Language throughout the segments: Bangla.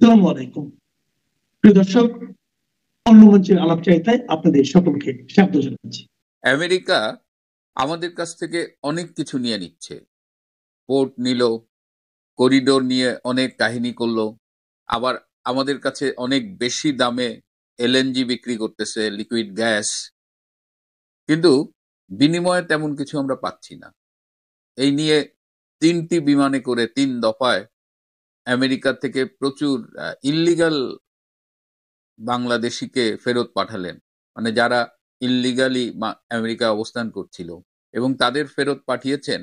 আসসালামু আলাইকুম প্রিয় দর্শক, অন্য মঞ্চের আলাপচারিতায় আপনাদের সকলকে স্বাগত জানাচ্ছি। আমেরিকা আমাদের কাছ থেকে অনেক কিছু নিয়ে নিচ্ছে। পোর্ট নিল, করিডোর নিয়ে অনেক কাহিনী করলো, আবার আমাদের কাছে অনেক বেশি দামে এলএনজি বিক্রি করতেছে, লিকুইড গ্যাস। কিন্তু বিনিময়ে তেমন কিছু আমরা পাচ্ছি না। এই নিয়ে 3টি বিমানে করে 3 দফায় আমেরিকা থেকে প্রচুর ইল্লিগাল বাংলাদেশিকে ফেরত পাঠালেন, মানে যারা ইল্লিগালি আমেরিকা অবস্থান করছিল, এবং তাদের ফেরত পাঠিয়েছেন।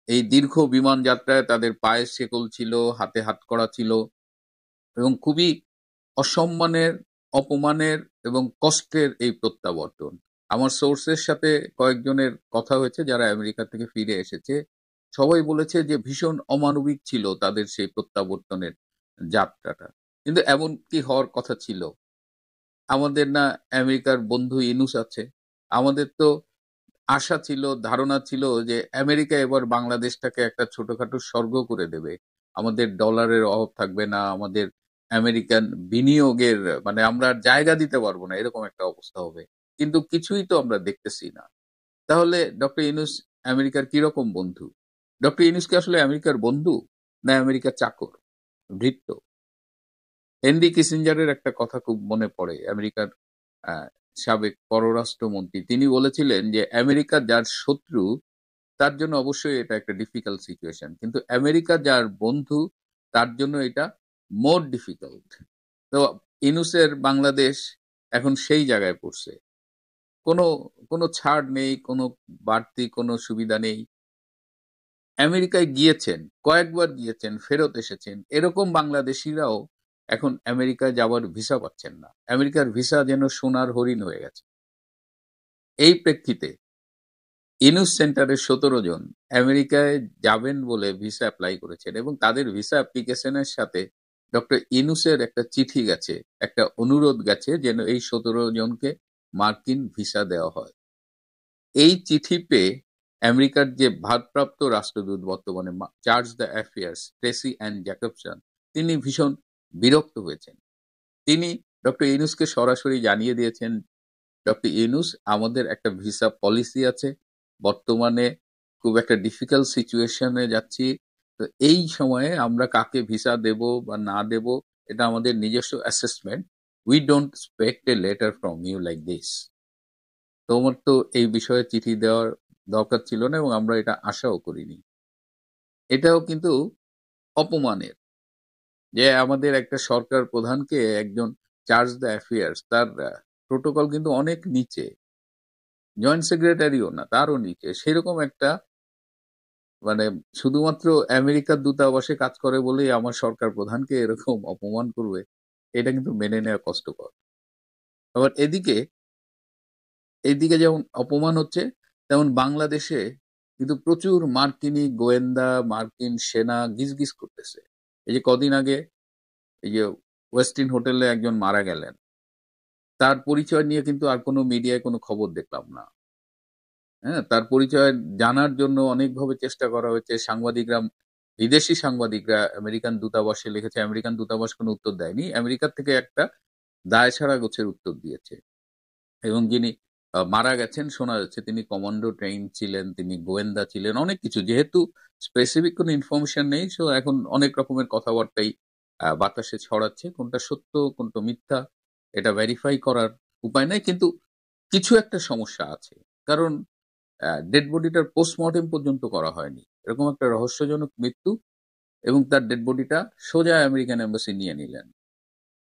এই দীর্ঘ বিমান যাত্রায় তাদের পায়ে শেকল ছিল, হাতে হাতকড়া ছিল, এবং খুবই অসম্মানের, অপমানের এবং কষ্টের এই প্রত্যাবর্তন। আমার সোর্সের সাথে কয়েকজনের কথা হয়েছে যারা আমেরিকা থেকে ফিরে এসেছে। সবাই বলেছে যে ভীষণ অমানবিক ছিল তাদের সেই প্রত্যাবর্তনের যাত্রাটা। কিন্তু এমন কি হওয়ার কথা ছিল? আমাদের না আমেরিকার বন্ধু ইনুস আছে? আমাদের তো আশা ছিল, ধারণা ছিল যে আমেরিকা এবার বাংলাদেশটাকে একটা ছোটখাটো স্বর্গ করে দেবে। আমাদের ডলারের অভাব থাকবে না, আমাদের আমেরিকান বিনিয়োগের মানে আমরা আর জায়গা দিতে পারবো না, এরকম একটা অবস্থা হবে। কিন্তু কিছুই তো আমরা দেখতেছি না। তাহলে ডক্টর ইউনূস আমেরিকার কিরকম বন্ধু? ডক্টর ইউনূস কি আসলে আমেরিকার বন্ধু, না আমেরিকার চাকর, ভৃত্য? হেনরি কিসিঞ্জারের একটা কথা খুব মনে পড়ে, আমেরিকার সাবেক পররাষ্ট্রমন্ত্রী। তিনি বলেছিলেন যে আমেরিকা যার শত্রু তার জন্য অবশ্যই এটা একটা ডিফিকাল্ট সিচুয়েশন, কিন্তু আমেরিকা যার বন্ধু তার জন্য এটা মোর ডিফিকাল্ট। তো ইনুসের বাংলাদেশ এখন সেই জায়গায় পড়ছে। কোনো কোনো ছাড় নেই, কোনো বাড়তি কোনো সুবিধা নেই। আমেরিকায় গিয়েছেন, কয়েকবার গিয়েছেন, ফেরত এসেছেন, এরকম বাংলাদেশিরাও এখন আমেরিকায় যাওয়ার ভিসা পাচ্ছেন না। আমেরিকার ভিসা যেন সোনার হরিণ হয়ে গেছে। এই প্রেক্ষিতে ইনুস সেন্টারের 17 জন আমেরিকায় যাবেন বলে ভিসা অ্যাপ্লাই করেছেন, এবং তাদের ভিসা অ্যাপ্লিকেশনের সাথে ডক্টর ইনুসের একটা চিঠি গেছে, একটা অনুরোধ গেছে যেন এই 17 জনকে মার্কিন ভিসা দেওয়া হয়। এই চিঠি পেয়ে আমেরিকার যে ভারপ্রাপ্ত রাষ্ট্রদূত বর্তমানে chargé d' affaires Tracey Ann Jacobson, তিনি ভীষণ বিরক্ত হয়েছেন। তিনি ডক্টর ইনুসকে সরাসরি জানিয়ে দিয়েছেন, ডক্টর ইউনূস, আমাদের একটা ভিসা পলিসি আছে, বর্তমানে খুব একটা ডিফিকাল্ট সিচুয়েশনে যাচ্ছি। তো এই সময়ে আমরা কাকে ভিসা দেব বা না দেব এটা আমাদের নিজস্ব assessment. We don't expect a letter from you like this. তোমার তো এই বিষয়ে চিঠি দেওয়ার দরকার ছিল না, এবং আমরা এটা আশাও করিনি। এটাও কিন্তু অপমানের যে আমাদের একটা সরকার প্রধানকে একজন চার্জ দ্য অ্যাফেয়ার্স, তার প্রোটোকল কিন্তু অনেক নিচে, জয়েন্ট সেক্রেটারিও না, তারও নিচে, সেরকম একটা মানে শুধুমাত্র আমেরিকার দূতাবাসে কাজ করে বলেই আমার সরকার প্রধানকে এরকম অপমান করবে, এটা কিন্তু মেনে নেওয়া কষ্টকর। আবার এইদিকে যেমন অপমান হচ্ছে, তেমন বাংলাদেশে কিন্তু প্রচুর মার্কিনী গোয়েন্দা, মার্কিন সেনা গিজগিজ করতেছে। এই যে কদিন আগে এই যে ওয়েস্টিন হোটেলে একজন মারা গেলেন, তার পরিচয় নিয়ে কিন্তু আর কোনো মিডিয়ায় কোনো খবর দেখলাম না। হ্যাঁ, তার পরিচয় জানার জন্য অনেকভাবে চেষ্টা করা হয়েছে। সাংবাদিকরা, বিদেশি সাংবাদিকরা আমেরিকান দূতাবাসে লিখেছে, আমেরিকান দূতাবাস কোনো উত্তর দেয়নি। আমেরিকার থেকে একটা দায়সারা গোছের উত্তর দিয়েছে, এবং যিনি মারা গেছেন শোনা যাচ্ছে তিনি কমান্ডো ট্রেইন ছিলেন, তিনি গোয়েন্দা ছিলেন, অনেক কিছু। যেহেতু স্পেসিফিক কোনো ইনফরমেশন নেই, সো এখন অনেক রকমের কথাবার্তাই বাতাসে ছড়াচ্ছে, কোনটা সত্য কোনটা মিথ্যা এটা ভেরিফাই করার উপায় নাই। কিন্তু কিছু একটা সমস্যা আছে, কারণ ডেড বডিটার পোস্টমর্টেম পর্যন্ত করা হয়নি। এরকম একটা রহস্যজনক মৃত্যু, এবং তার ডেড বডিটা সোজা আমেরিকান এম্বাসি নিয়ে নিলেন।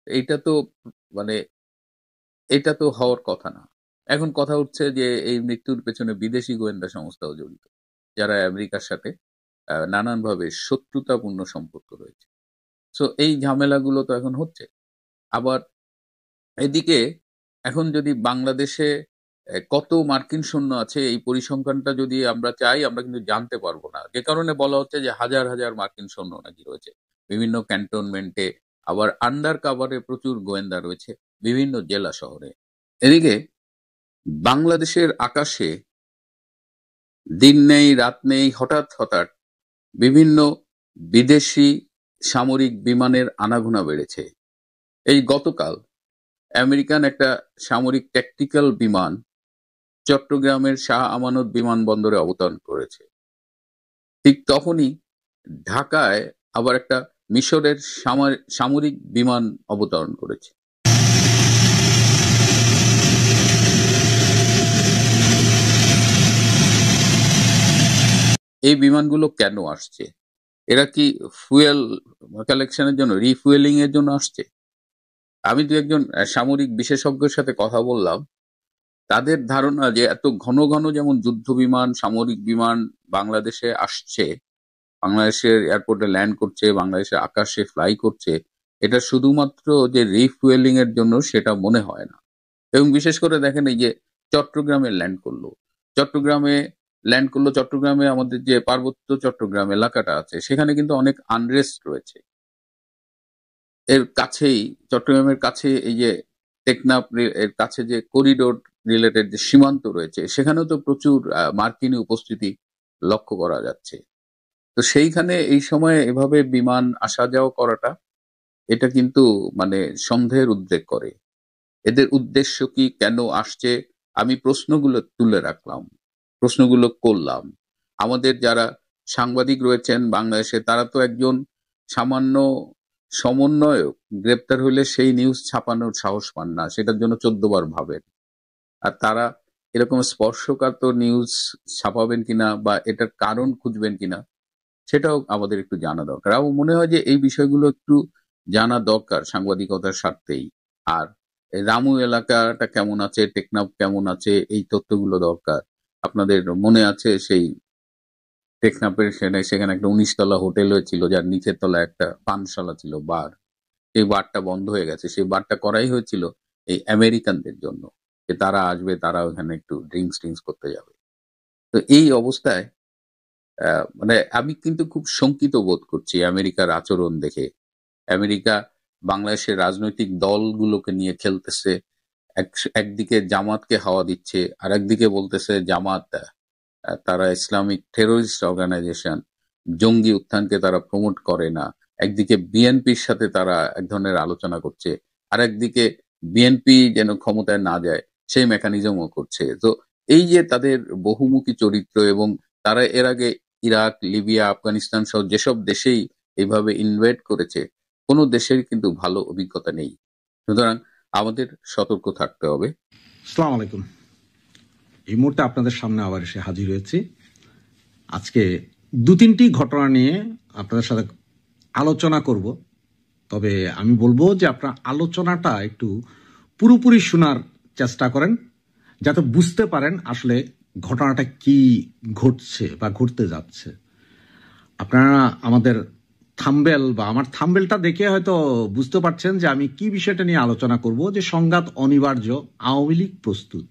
এইটা তো মানে এটা তো হওয়ার কথা না। এখন কথা উঠছে যে এই মৃত্যুর পেছনে বিদেশি গোয়েন্দা সংস্থাও জড়িত, যারা আমেরিকার সাথে নানানভাবে শত্রুতাপূর্ণ সম্পর্ক রয়েছে। সো এই ঝামেলাগুলো তো এখন হচ্ছে। আবার এদিকে এখন যদি বাংলাদেশে কত মার্কিন সৈন্য আছে এই পরিসংখ্যানটা যদি আমরা চাই, আমরা কিন্তু জানতে পারবো না। যে কারণে বলা হচ্ছে যে হাজার হাজার মার্কিন সৈন্য নাকি রয়েছে বিভিন্ন ক্যান্টনমেন্টে, আবার আন্ডার কাভারে প্রচুর গোয়েন্দা রয়েছে বিভিন্ন জেলা শহরে। এদিকে বাংলাদেশের আকাশে দিন নেই রাত নেই, হঠাৎ হঠাৎ বিভিন্ন বিদেশি সামরিক বিমানের আনাগোনা বেড়েছে। এই গতকাল আমেরিকান একটা সামরিক ট্যাকটিক্যাল বিমান চট্টগ্রামের শাহ আমানত বিমানবন্দরে অবতরণ করেছে। ঠিক তখনই ঢাকায় আবার একটা মিশরের সামরিক বিমান অবতরণ করেছে। এই বিমানগুলো কেন আসছে? এরা কি ফুয়েল কালেকশনের জন্য, রিফুয়েলিং এর জন্য আসছে? আমি দু একজন সামরিক বিশেষজ্ঞের সাথে কথা বললাম। তাদের ধারণা যে এত ঘন ঘন যেমন যুদ্ধ বিমান, সামরিক বিমান বাংলাদেশে আসছে, বাংলাদেশের এয়ারপোর্টে ল্যান্ড করছে, বাংলাদেশের আকাশে ফ্লাই করছে, এটা শুধুমাত্র যে রিফুয়েলিং এর জন্য সেটা মনে হয় না। এবং বিশেষ করে দেখেন এই যে চট্টগ্রামে ল্যান্ড করলো, চট্টগ্রামে আমাদের যে পার্বত্য চট্টগ্রাম এলাকাটা আছে সেখানে কিন্তু অনেক আনরেস্ট রয়েছে। এর কাছেই, চট্টগ্রামের কাছে এই যে টেকনাফ এর কাছে যে করিডোর রিলেটেড যে সীমান্ত রয়েছে সেখানেও তো প্রচুর মার্কিনী উপস্থিতি লক্ষ্য করা যাচ্ছে। তো সেইখানে এই সময়ে এভাবে বিমান আসা যাওয়া করাটা, এটা কিন্তু মানে সন্দেহের উদ্রেক করে। এদের উদ্দেশ্য কি, কেন আসছে? আমি প্রশ্নগুলো তুলে রাখলাম, প্রশ্নগুলো করলাম। আমাদের যারা সাংবাদিক রয়েছেন বাংলাদেশে, তারা তো একজন সামান্য সমন্বয়ক গ্রেপ্তার হলে সেই নিউজ ছাপানোর সাহস পান না, সেটার জন্য 14 বার ভাবেন। আর তারা এরকম স্পর্শকাতর নিউজ ছাপাবেন কিনা বা এটার কারণ খুঁজবেন কিনা সেটাও আমাদের একটু জানা দরকার। আমার মনে হয় যে এই বিষয়গুলো একটু জানা দরকার সাংবাদিকতার স্বার্থেই। আর রামু এলাকাটা কেমন আছে, টেকনাফ কেমন আছে, এই তথ্যগুলো দরকার। আপনাদের মনে আছে সেই টেকনাফের সেখানে একটা 19 তলা হোটেল হয়েছিল, যার নিচের তলা একটা পানশালা ছিল, বার। সেই বারটা বন্ধ হয়ে গেছে। সেই বারটা করাই হয়েছিল এই আমেরিকানদের জন্য, যে তারা আসবে, তারা ওখানে একটু ড্রিঙ্কস করতে যাবে। তো এই অবস্থায় মানে আমি কিন্তু খুব শঙ্কিত বোধ করছি আমেরিকার আচরণ দেখে। আমেরিকা বাংলাদেশের রাজনৈতিক দলগুলোকে নিয়ে খেলতেছে। একদিকে জামাতকে হাওয়া দিচ্ছে, আর একদিকে বলতেছে জামাত তারা ইসলামিক টেরোরিস্ট অর্গানাইজেশন, জঙ্গি উত্থানকে তারা প্রমোট করে না। একদিকে বিএনপির সাথে তারা এক ধরনের আলোচনা করছে, আর একদিকে বিএনপি যেন ক্ষমতায় না যায় সেই মেকানিজমও করছে। তো এই যে তাদের বহুমুখী চরিত্র, এবং তারা এর আগে ইরাক, লিবিয়া, আফগানিস্তান সহ যেসব দেশেই এইভাবে ইনভেড করেছে, কোনো দেশের কিন্তু ভালো অভিজ্ঞতা নেই। সুতরাং আমাদের সতর্ক থাকতে হবে। আসসালামু আলাইকুম। এই মুহূর্তে আপনাদের সামনে আবার এসে হাজির হয়েছি। আজকে 2-3টি ঘটনা নিয়ে আপনাদের সাথে আলোচনা করব। তবে আমি বলবো যে আপনার আলোচনাটা একটু পুরোপুরি শোনার চেষ্টা করেন, যাতে বুঝতে পারেন আসলে ঘটনাটা কি ঘটছে বা ঘটতে যাচ্ছে। আপনারা আমাদের থাম্বেল বা আমার থাম্বেলটা দেখে হয়তো বুঝতে পারছেন যে আমি কি বিষয়টা নিয়ে আলোচনা করব, যে সংঘাত অনিবার্য, আওয়ামী লীগ প্রস্তুত।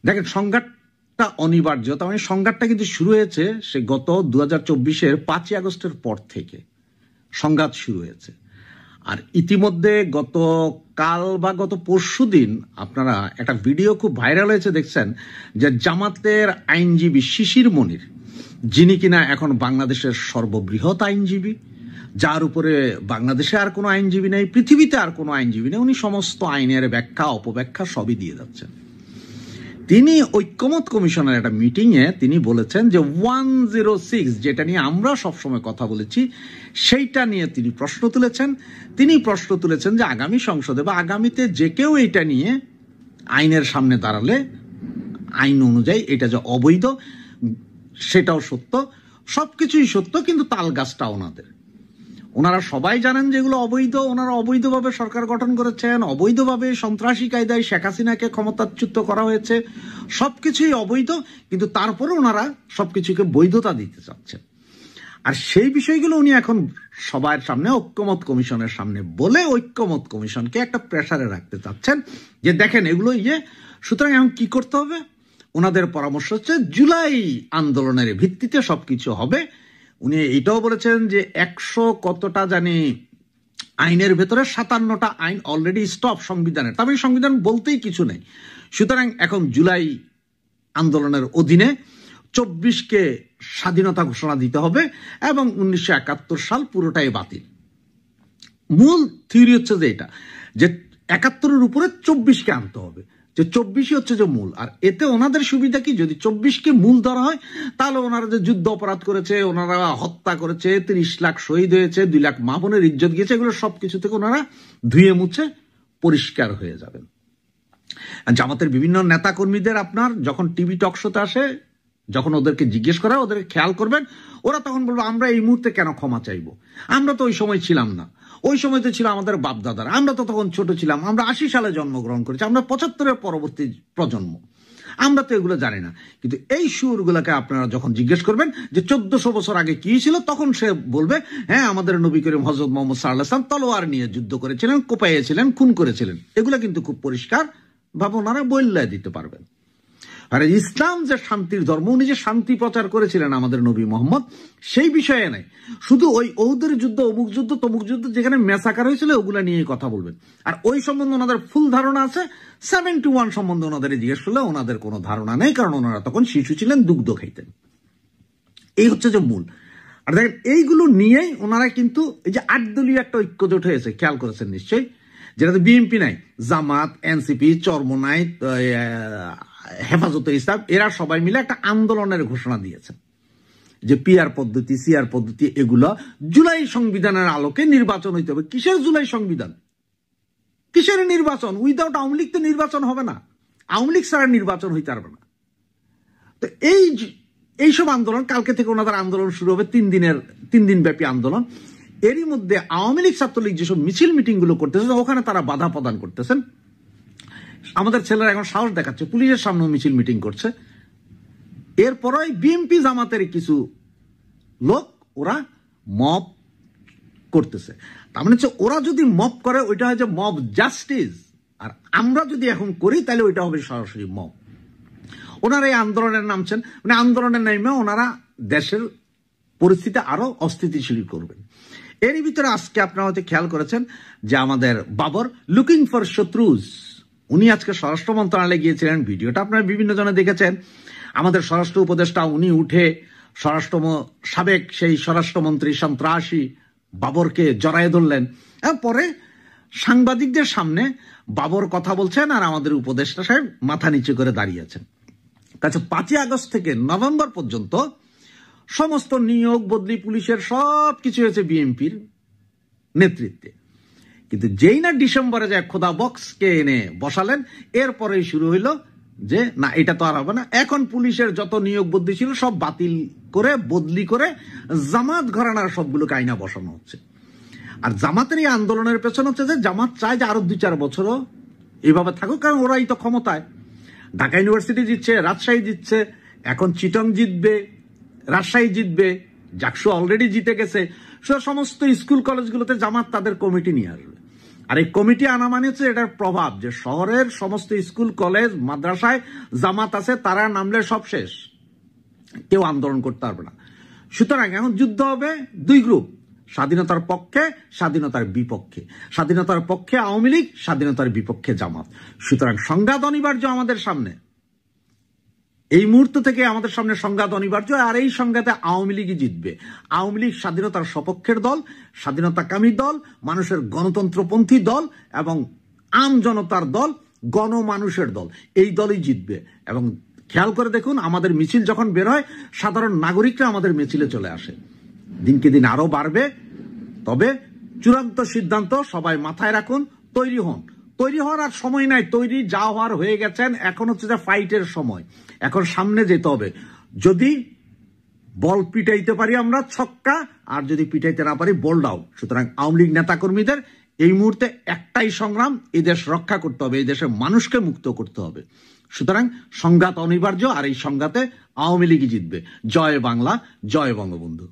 দেখেন, সংঘাতটা অনিবার্য, তার মানে সংঘাতটা কিন্তু শুরু হয়েছে সে গত 2024-এর 5ই আগস্টের পর থেকে সংঘাত শুরু হয়েছে। আর ইতিমধ্যে গত কাল বা গত পরশু দিন আপনারা একটা ভিডিও খুব ভাইরাল হয়েছে, দেখছেন যে জামাতের আইনজীবী শিশির মনির, যিনি কিনা এখন বাংলাদেশের সর্ববৃহৎ আইনজীবী, যার উপরে বাংলাদেশে আর কোনো আইনজীবী নেই, পৃথিবীতে আর কোনো আইনজীবী নেই, উনি সমস্ত আইনের ব্যাখ্যা অপব্যাখ্যা সবই দিয়ে যাচ্ছেন। তিনি ঐক্যমত কমিশনের একটা মিটিংয়ে তিনি বলেছেন যে 106, যেটা নিয়ে আমরা সবসময় কথা বলেছি, সেইটা নিয়ে তিনি প্রশ্ন তুলেছেন যে আগামী সংসদে বা আগামীতে যে কেউ এটা নিয়ে আইনের সামনে দাঁড়ালে আইন অনুযায়ী এটা যে অবৈধ সেটাও সত্য, সবকিছুই সত্য, কিন্তু তাল গাছটা ওনারা সবাই জানেন যে এগুলো অবৈধ। ওনারা অবৈধভাবে সরকার গঠন করেছেন, অবৈধভাবে সন্ত্রাসী কায়দায় শেখ হাসিনাকে ক্ষমতাচ্যুত করা হয়েছে, সবকিছুই অবৈধ, কিন্তু তারপরে ওনারা সবকিছুকে বৈধতা দিতে চাচ্ছেন। আর সেই বিষয়গুলো উনি এখন সবার সামনে ঐক্যমত কমিশনের সামনে বলে ঐক্যমত কমিশনকে একটা প্রেসারে রাখতে চাচ্ছেন যে দেখেন এগুলো সুতরাং এখন কি করতে হবে। ওনাদের পরামর্শ হচ্ছে জুলাই আন্দোলনের ভিত্তিতে সবকিছু হবে। উনি এটাও বলেছেন যে 100 কতটা জানি আইনের ভেতরে 57টা আইন অলরেডি স্টপ সংবিধানের, তবে সংবিধান বলতেই কিছু নেই। সুতরাং এখন জুলাই আন্দোলনের অধীনে 24কে স্বাধীনতা ঘোষণা দিতে হবে এবং 1971 সাল পুরোটাই বাতিল। মূল থিওরি হচ্ছে যে এটা, যে 71-এর উপরে 24-কে আনতে হবে, যে 24ই হচ্ছে যে মূল। আর এতে ওনাদের সুবিধা কি, যদি 24কে মূল ধরা হয় তাহলে ওনারা যে যুদ্ধ অপরাধ করেছে, ওনারা হত্যা করেছে, 30 লাখ শহীদ হয়েছে, 2 লাখ মা বোনের ইজ্জত গিয়েছে, এগুলো সবকিছু থেকে ওনারা ধুয়ে মুছে পরিষ্কার হয়ে যাবেন। জামাতের বিভিন্ন নেতা কর্মীদের আপনার যখন টিভি টক শোতে আসে, যখন ওদেরকে জিজ্ঞেস করা, ওদেরকে খেয়াল করবেন, ওরা তখন বলবো আমরা এই মুহূর্তে কেন ক্ষমা চাইবো, আমরা তো ওই সময় ছিলাম না, ওই সময় তো ছিল আমাদের বাপ দাদারা, আমরা তো তখন ছোট ছিলাম, আমরা 80 সালে জন্মগ্রহণ করেছি, আমরা 75-এর পরবর্তী প্রজন্ম, আমরা তো এগুলো জানি না। কিন্তু এই সুরগুলোকে আপনারা যখন জিজ্ঞেস করবেন যে 1400 বছর আগে কি ছিল, তখন সে বলবে হ্যাঁ আমাদের নবী করিম হযরত মুহাম্মদ সাল্লাল্লাহু আলাইহি ওয়াসাল্লাম তলোয়ার নিয়ে যুদ্ধ করেছিলেন, কোপাইয়েছিলেন, খুন করেছিলেন। এগুলো কিন্তু খুব পরিষ্কার ভাবে ওনারা বললে দিতে পারবেন। আর ইসলাম যে শান্তির ধর্ম, উনি যে শান্তি প্রচার করেছিলেন আমাদের নবী মোহাম্মদ, সেই বিষয়ে নাই, শুধু ওই ওহুদের যুদ্ধ, অমুক যুদ্ধ, তমুক যুদ্ধ যেখানে মেসাকার হয়েছিল ওগুলা নিয়ে কথা বলবেন। আর ওই সম্বন্ধে ওনাদের ফুল ধারণা আছে। 71 সম্বন্ধে ওনাদের জিজ্ঞেস করলে ওনাদের কোনো ধারণা নেই, কারণ ওনারা তখন শিশু ছিলেন, দুগ্ধ খাইতেন। এই হচ্ছে যে মূল। আর দেখেন এইগুলো নিয়েই ওনারা কিন্তু এই যে 8 দলীয় একটা ঐক্যজোট হয়েছে, খেয়াল করেছেন নিশ্চয়ই, যেটাতে বিএনপি নাই, জামাত, এনসিপি, চরমোনাই, হেফাজতে ইসলাম, এরা সবাই মিলে একটা আন্দোলনের ঘোষণা দিয়েছেন যে পিআর পদ্ধতি, সিআর পদ্ধতি, এগুলো জুলাই সংবিধানের আলোকে নির্বাচন হইতে হবে। কিসের জুলাই সংবিধান, কিসের নির্বাচন? উইদাউট আওয়ামী লীগ তো নির্বাচন হবে না, আওয়ামী লীগ ছাড়া নির্বাচন হইতে পারবে না। তো এইসব আন্দোলন, কালকে থেকে ওনাদের আন্দোলন শুরু হবে, 3 দিন ব্যাপী আন্দোলন। এরই মধ্যে আওয়ামী লীগ, ছাত্রলীগ যেসব মিছিল মিটিং গুলো করতেছে, ওখানে তারা বাধা প্রদান করতেছেন। আমাদের ছেলেরা এখন সাহস দেখাচ্ছে, পুলিশের সামনে মিছিল মিটিং করছে। এরপরে বিএনপি জামাতের কিছু লোক ওরা মব করতেছে। তার মানে হচ্ছে ওরা যদি মব করে ওইটা হয় যে মব জাস্টিস, আর আমরা যদি এখন করি তাহলে ওইটা হবে সরাসরি মব। ওনারা এই আন্দোলনের নামছেন, মানে আন্দোলনের নামে ওনারা দেশের পরিস্থিতি আরো অস্থিতিশীল করবেন। এরই ভিতরে আজকে আপনারা হয়তো খেয়াল করেছেন যে আমাদের বাবর লুকিং ফর শত্রুজ, উনি আজকে স্বরাষ্ট্র মন্ত্রণালয়ে গিয়েছিলেন, ভিডিওটা আপনারা বিভিন্ন জনে দেখেছেন। আমাদের স্বরাষ্ট্র উপদেষ্টা উনি উঠে সাবেক সেই স্বরাষ্ট্রমন্ত্রী সন্ত্রাসী বাবরকে জড়ায়ে ধরলেন, পরে সাংবাদিকদের সামনে বাবর কথা বলছেন আর আমাদের উপদেষ্টা সাহেব মাথা নিচু করে দাঁড়িয়েছেন। কাছে 5ই আগস্ট থেকে নভেম্বর পর্যন্ত সমস্ত নিয়োগ বদলি পুলিশের সব কিছু হয়েছে বিএনপির নেতৃত্বে। কিন্তু যেই না ডিসেম্বরে যায় খোদা বক্সকে এনে বসালেন, এরপরেই শুরু হইল যে না এটা তো আর হবে না, এখন পুলিশের যত নিয়োগ বদলি ছিল সব বাতিল করে বদলি করে জামাত ঘরানার সবগুলোকে আইনা বসানো হচ্ছে। আর জামাতের এই আন্দোলনের পেছনে হচ্ছে যে জামাত চায় যে আরো 2-4 বছরও এইভাবে থাকুক, কারণ ওরাই তো ক্ষমতায়। ঢাকা ইউনিভার্সিটি জিতছে, রাজশাহী জিতছে, এখন চিটং জিতবে, রাজশাহী জিতবে, জাকসু অলরেডি জিতে গেছে। সমস্ত স্কুল কলেজগুলোতে জামাত তাদের কমিটি নিয়ে আসবে। আর এই কমিটি আনা মানে হচ্ছে এটার প্রভাব যে শহরের সমস্ত স্কুল কলেজ মাদ্রাসায় জামাত আছে, তারা নামলে সব শেষ, কেউ আন্দোলন করতে পারবে না। সুতরাং এখন যুদ্ধ হবে 2 গ্রুপ, স্বাধীনতার পক্ষে, স্বাধীনতার বিপক্ষে। স্বাধীনতার পক্ষে আওয়ামী লীগ, স্বাধীনতার বিপক্ষে জামাত। সুতরাং সংঘাত অনিবার্য আমাদের সামনে, এই মুহূর্ত থেকে আমাদের সামনে সংঘাত অনিবার্য। আর এই সংঘাতে আওয়ামী লীগই জিতবে। আওয়ামী লীগ স্বাধীনতার সপক্ষের দল, স্বাধীনতাকামী দল, মানুষের গণতন্ত্রপন্থী দল এবং আম জনতার দল, গণমানুষের দল, এই দলই জিতবে। এবং খেয়াল করে দেখুন, আমাদের মিছিল যখন বের হয় সাধারণ নাগরিকরা আমাদের মিছিলে চলে আসে, দিনকে দিন আরো বাড়বে। তবে চূড়ান্ত সিদ্ধান্ত সবাই মাথায় রাখুন, তৈরি হন। তৈরি হওয়ার আর সময় নাই, তৈরি যা হওয়ার হয়ে গেছেন, এখন হচ্ছে যে ফাইটের সময়, এখন সামনে যেতে হবে। যদি বল পিটাইতে পারি আমরা ছক্কা, আর যদি পিটাইতে না পারি বোল্ড আউট। সুতরাং আওয়ামী লীগ নেতা কর্মীদের এই মুহূর্তে একটাই সংগ্রাম, এই দেশ রক্ষা করতে হবে, এই দেশের মানুষকে মুক্ত করতে হবে। সুতরাং সংঘাত অনিবার্য, আর এই সংঘাতে আওয়ামী লীগই জিতবে। জয় বাংলা, জয় বঙ্গবন্ধু।